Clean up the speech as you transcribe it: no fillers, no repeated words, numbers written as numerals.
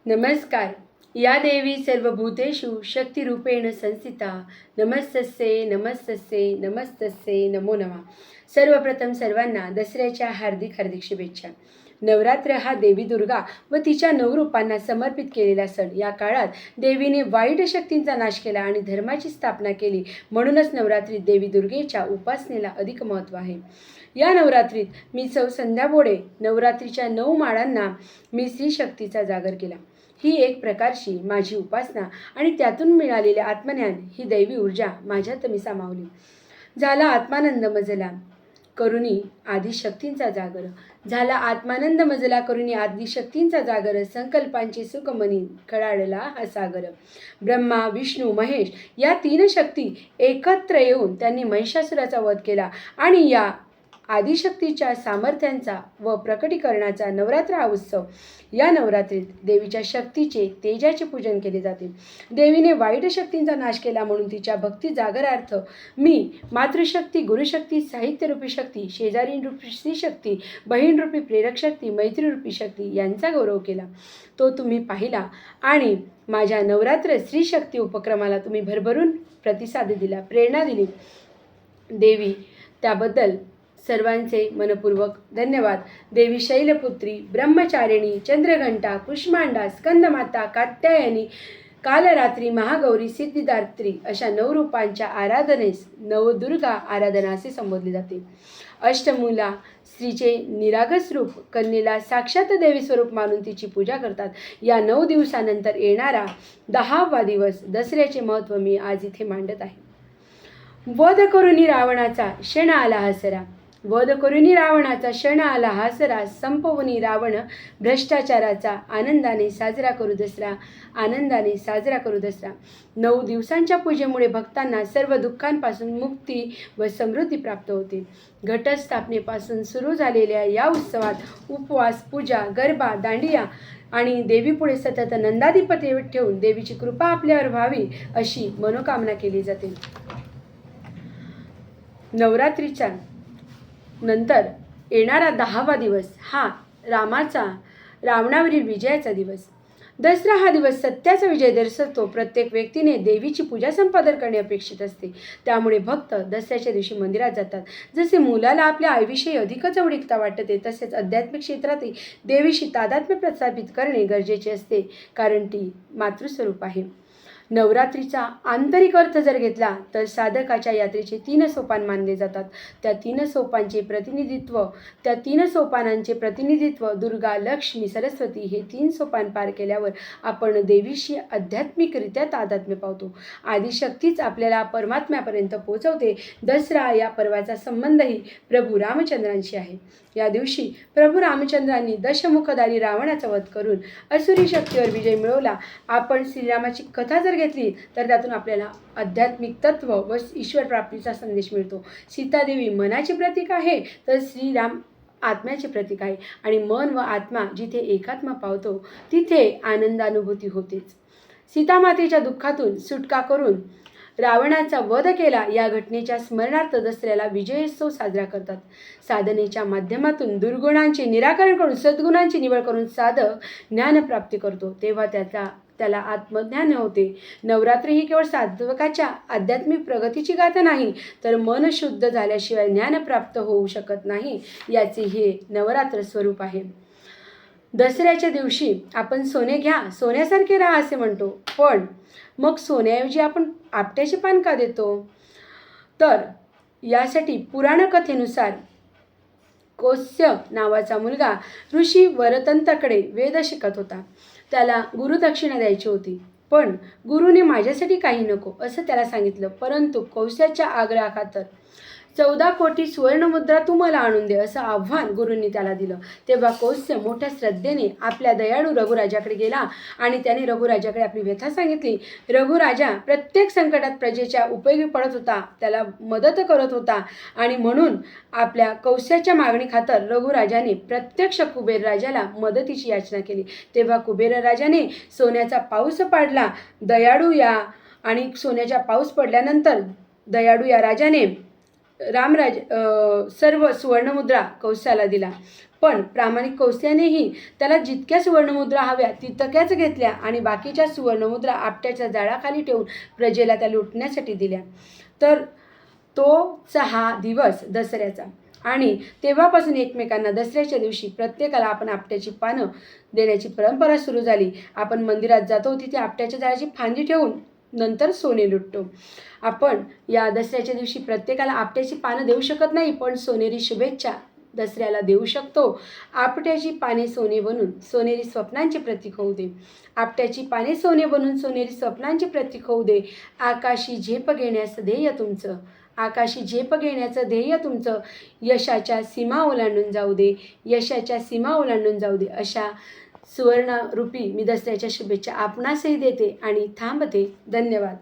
नमस्कार. या देवी सर्वभूतेषु शक्तिरूपेण संस्थिता. नमस्तस्ये नमस्तस्ये नमस्तस्ये नमो नमः. सर्वप्रथम सर्वांना दसऱ्याच्या हार्दिक हार्दिक शुभेच्छा. नवरात्र हा देवी दुर्गा व तिच्या 9 रूपांना समर्पित केलेला सण. या काळात देवीने वाईट शक्तींचा नाश केला आणि धर्माची स्थापना केली. म्हणूनच नवरात्रीत देवी दुर्गेच्या उपासनेला अधिक महत्त्व आहे. या नवरात्रीत मी संध्या बोडे नवरात्रीच्या 9 माळांना मी स्त्रीशक्तीचा जागर केला. ही एक प्रकारची माझी उपासना आणि त्यातून मिळालेले आत्मज्ञान ही दैवी ऊर्जा माझ्यात मी सामावली. झाला आत्मानंद मजला करुणी आदिशक्तींचा जागर. झाला आत्मानंद मजला करुणी आदिशक्तींचा जागर. संकल्पांचे सुखमनी खळाळला हा सागर. ब्रह्मा विष्णू महेश या 3 शक्ती एकत्र येऊन त्यांनी महिषासुराचा वध केला आणि या आदिशक्तीच्या सामर्थ्यांचा व प्रकटीकरणाचा नवरात्र हा उत्सव. या नवरात्रीत देवीच्या शक्तीचे तेजाचे पूजन केले जाते. देवीने वाईट शक्तींचा नाश केला म्हणून तिच्या भक्ती जागरार्थ मी मातृशक्ती, गुरुशक्ती, साहित्यरूपी शक्ती, शेजारीरूपी स्त्रीशक्ती, बहीणरूपी प्रेरक शक्ती, मैत्रीरूपी शक्ती यांचा गौरव केला. तो तुम्ही पाहिला आणि माझ्या नवरात्र स्त्रीशक्ती उपक्रमाला तुम्ही भरभरून प्रतिसाद दिला, प्रेरणा दिली. देवी त्याबद्दल सर्वांचे मनपूर्वक धन्यवाद. देवी शैलपुत्री, ब्रह्मचारिणी, चंद्रघंटा, कुष्मांडा, स्कंदमाता, कात्यायनी, कालरात्री, महागौरी, सिद्धिदात्री अशा 9 रूपांच्या आराधनेस नवदुर्गा आराधना असे संबोधले जाते. अष्टमूला स्त्रीचे निरागस रूप, कन्येला साक्षात देवी स्वरूप मानून तिची पूजा करतात. या 9 दिवसानंतर येणारा 10वा दिवस दसऱ्याचे महत्त्व मी आज इथे मांडत आहे. वध करुनी रावणाचा क्षण आला हसरा. वध करुनी रावणाचा क्षण आला हसरा. संपवनी रावण भ्रष्टाचाराचा. आनंदाने साजरा करू दसरा. आनंदाने साजरा करू दसरा. 9 दिवसांच्या पूजेमुळे भक्तांना सर्व दुःखांपासून मुक्ती व समृद्धी प्राप्त होते. घटस्थापनेपासून सुरू झालेल्या या उत्सवात उपवास, पूजा, गरबा, दांडिया आणि देवीपुढे सतत नंदाधिपती ठेवून देवीची कृपा आपल्यावर व्हावी अशी मनोकामना केली जाते. नवरात्रीच्या नंतर येणारा 10वा दिवस हा रावणावरील विजयाचा दिवस. दसरा हा दिवस सत्याचा विजय दर्शवतो. प्रत्येक व्यक्तीने देवीची पूजा संपादन करणे अपेक्षित असते. त्यामुळे भक्त दसऱ्याच्या दिवशी मंदिरात जातात. जसे मुलाला आपल्या आईविषयी अधिकच आवडीकता वाटते तसेच आध्यात्मिक क्षेत्रातही देवीशी तादात्म्य प्रस्थापित करणे गरजेचे असते, कारण ती मातृस्वरूप आहे. नवरात्रीचा आंतरिक अर्थ जर घेतला तर साधकाच्या यात्रेचे 3 सोपान मानले जातात. त्या 3 सोपानांचे प्रतिनिधित्व दुर्गा, लक्ष्मी, सरस्वती हे 3 सोपान पार केल्यावर आपण देवीशी आध्यात्मिकरित्या तादात्म्य पावतो. आदिशक्तीच आपल्याला परमात्म्यापर्यंत पोहोचवते. दसरा या पर्वाचा संबंधही प्रभू रामचंद्रांशी आहे. या दिवशी प्रभू रामचंद्रांनी दशमुखधारी रावणाचा वध करून असुरी शक्तीवर विजय मिळवला. आपण श्रीरामाची कथा जर घेतली तर त्यातून आपल्याला आध्यात्मिक तत्व व ईश्वर प्राप्तीचा संदेश मिळतो. सीतादेवी मनाचे प्रतीक आहे तर श्रीराम आत्म्याचे प्रतीक आहे आणि मन व आत्मा जिथे एकात्मा पावतो तिथे आनंदानुभूती होतेच. सीतामातेच्या दुःखातून सुटका करून रावणाचा वध केला या घटनेच्या स्मरणार्थ दसऱ्याला विजयोत्सव साजरा करतात. साधनेच्या माध्यमातून दुर्गुणांचे निराकरण करून सद्गुणांची निवड करून साधक ज्ञानप्राप्ती करतो, तेव्हा त्याला आत्मज्ञान होते. नवरात्र ही केवळ साधकाच्या आध्यात्मिक प्रगतीची गाथा नाही तर मन शुद्ध झाल्याशिवाय ज्ञान प्राप्त होऊ शकत नाही याचे हे नवरात्र स्वरूप आहे. दसऱ्याच्या दिवशी आपण सोने घ्या, सोन्यासारखे राहा असे म्हणतो, पण मग सोन्याऐवजी आपण आपट्याचे पान का देतो? तर यासाठी पुराण कथेनुसार कौत्स्य नावाचा मुलगा ऋषी वरतंताकडे वेद शिकत होता. त्याला गुरुदक्षिणा द्यायची होती, पण गुरुने माझ्यासाठी काही नको असं त्याला सांगितलं. परंतु कौत्स्याच्या आग्रहाखातर 14 कोटी सुवर्णमुद्रा तू मला आणून दे असं आव्हान गुरूंनी त्याला दिलं. तेव्हा कौत्स्य मोठ्या श्रद्धेने आपल्या दयाळू रघुराजाकडे गेला आणि त्याने रघुराजाकडे आपली व्यथा सांगितली. रघुराजा प्रत्येक संकटात प्रजेच्या उपयोगी पडत होता, त्याला मदत करत होता आणि म्हणून आपल्या कौत्स्याच्या मागणीखातर रघुराजाने प्रत्यक्ष कुबेर राजाला मदतीची याचना केली. तेव्हा कुबेर राजाने सोन्याचा पाऊस पाडला. आणि सोन्याचा पाऊस पडल्यानंतर दयाळू या राजाने सर्व सुवर्णमुद्रा कौत्स्याला दिला. पण प्रामाणिक कौस्यानेही त्याला जितक्या सुवर्णमुद्रा हव्या तितक्याच घेतल्या आणि बाकीच्या सुवर्णमुद्रा आपट्याच्या जाळाखाली ठेवून प्रजेला त्या लुटण्यासाठी दिल्या. तर तोचा हा दिवस दसऱ्याचा. आणि तेव्हापासून एकमेकांना दसऱ्याच्या दिवशी प्रत्येकाला आपण आपट्याची पानं देण्याची परंपरा सुरू झाली. आपण मंदिरात जातो, तिथे आपट्याच्या झाडाची फांदी ठेवून नंतर सोने लुटतो. आपण या दसऱ्याच्या दिवशी प्रत्येकाला आपट्याची पानं देऊ शकत नाही, पण सोनेरी शुभेच्छा दसऱ्याला देऊ शकतो. आपट्याची पाने सोने बनून सोनेरी स्वप्नांचे प्रतीक होऊ दे. आपट्याची पाने सोने बनून सोनेरी स्वप्नांचे प्रतीक होऊ दे. आकाशी झेप घेण्याचं ध्येय तुमचं, आकाशी झेप घेण्याचं ध्येय तुमचं यशाच्या सीमा ओलांडून जाऊ दे, यशाच्या सीमा ओलांडून जाऊ दे. अशा सुवर्णरूपी मी दसऱ्याच्या शुभेच्छा आपणासही देते आणि थांबते. धन्यवाद.